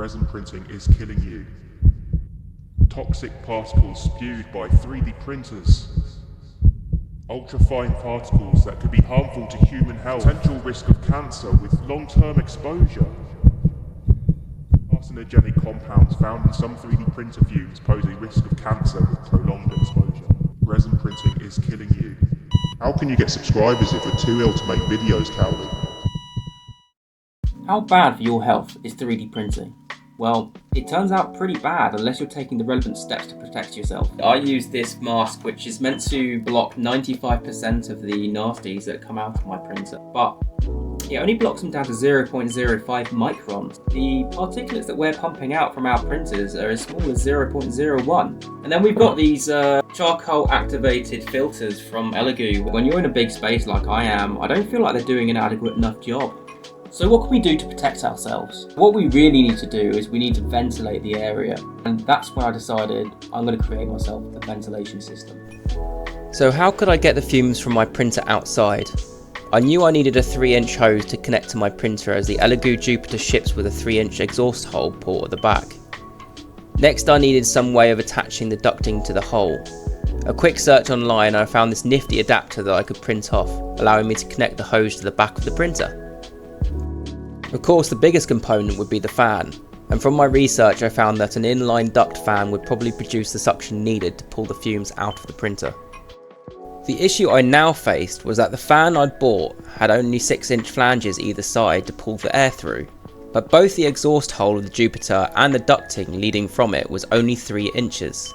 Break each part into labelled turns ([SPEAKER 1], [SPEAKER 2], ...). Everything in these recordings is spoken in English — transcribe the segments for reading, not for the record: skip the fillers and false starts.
[SPEAKER 1] Resin printing is killing you. Toxic particles spewed by 3D printers. Ultrafine particles that could be harmful to human health. Potential risk of cancer with long-term exposure. Carcinogenic compounds found in some 3D printer fumes pose a risk of cancer with prolonged exposure. Resin printing is killing you. How can you get subscribers if you're too ill to make videos, Cowley?
[SPEAKER 2] How bad for your health is 3D printing? Well, it turns out pretty bad unless you're taking the relevant steps to protect yourself. I use this mask which is meant to block 95% of the nasties that come out of my printer, but it only blocks them down to 0.05 microns. The particulates that we're pumping out from our printers are as small as 0.01. And then we've got these charcoal activated filters from Elegoo. When you're in a big space like I am, I don't feel like they're doing an adequate enough job. So what can we do to protect ourselves? What we really need to do is we need to ventilate the area. And that's when I decided I'm going to create myself a ventilation system.
[SPEAKER 3] So how could I get the fumes from my printer outside? I knew I needed a 3-inch hose to connect to my printer, as the Elegoo Jupiter ships with a 3-inch exhaust hole port at the back. Next, I needed some way of attaching the ducting to the hole. A quick search online, I found this nifty adapter that I could print off, allowing me to connect the hose to the back of the printer. Of course, the biggest component would be the fan, and from my research I found that an inline duct fan would probably produce the suction needed to pull the fumes out of the printer. The issue I now faced was that the fan I'd bought had only 6-inch flanges either side to pull the air through, but both the exhaust hole of the Jupiter and the ducting leading from it was only 3 inches.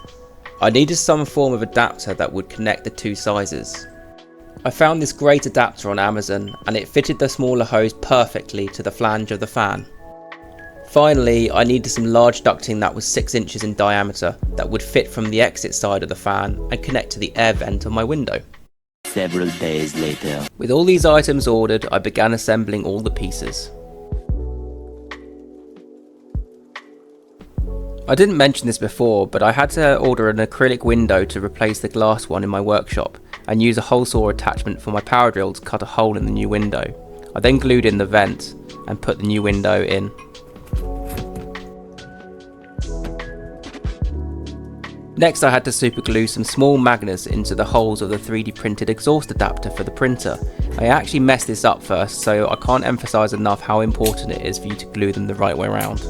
[SPEAKER 3] I needed some form of adapter that would connect the two sizes. I found this great adapter on Amazon, and it fitted the smaller hose perfectly to the flange of the fan. Finally, I needed some large ducting that was 6 inches in diameter that would fit from the exit side of the fan and connect to the air vent on my window.
[SPEAKER 4] Several days later.
[SPEAKER 3] With all these items ordered, I began assembling all the pieces. I didn't mention this before, but I had to order an acrylic window to replace the glass one in my workshop, and use a hole saw attachment for my power drill to cut a hole in the new window. I then glued in the vent and put the new window in. Next, I had to super glue some small magnets into the holes of the 3D printed exhaust adapter for the printer. I actually messed this up first, so I can't emphasize enough how important it is for you to glue them the right way around.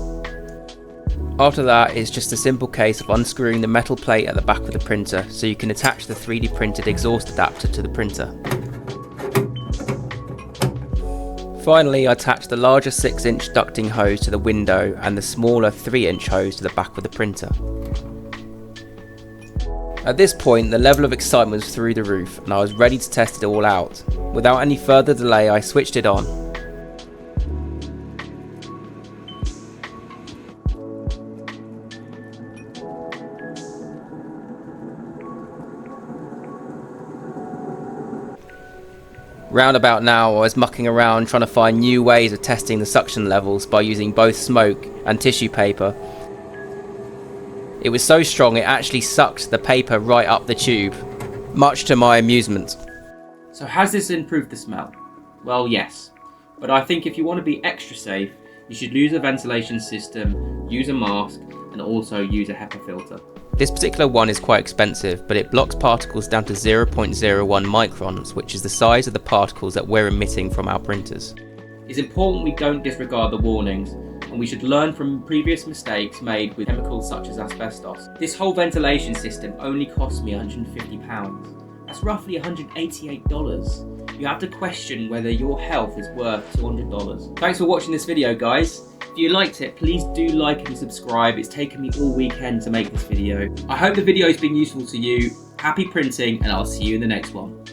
[SPEAKER 3] After that, it's just a simple case of unscrewing the metal plate at the back of the printer so you can attach the 3D printed exhaust adapter to the printer. Finally, I attached the larger 6-inch ducting hose to the window and the smaller 3-inch hose to the back of the printer. At this point, the level of excitement was through the roof and I was ready to test it all out. Without any further delay, I switched it on. Round about now, I was mucking around trying to find new ways of testing the suction levels by using both smoke and tissue paper. It was so strong it actually sucked the paper right up the tube, much to my amusement.
[SPEAKER 2] So has this improved the smell? Well, yes, but I think if you want to be extra safe, you should use a ventilation system, use a mask, and also use a HEPA filter.
[SPEAKER 3] This particular one is quite expensive, but it blocks particles down to 0.01 microns, which is the size of the particles that we're emitting from our printers.
[SPEAKER 2] It's important we don't disregard the warnings, and we should learn from previous mistakes made with chemicals such as asbestos. This whole ventilation system only cost me £150. That's roughly $188. You have to question whether your health is worth $200. Thanks for watching this video, guys. If you liked it, please do like and subscribe. It's taken me all weekend to make this video. I hope the video has been useful to you. Happy printing, and I'll see you in the next one.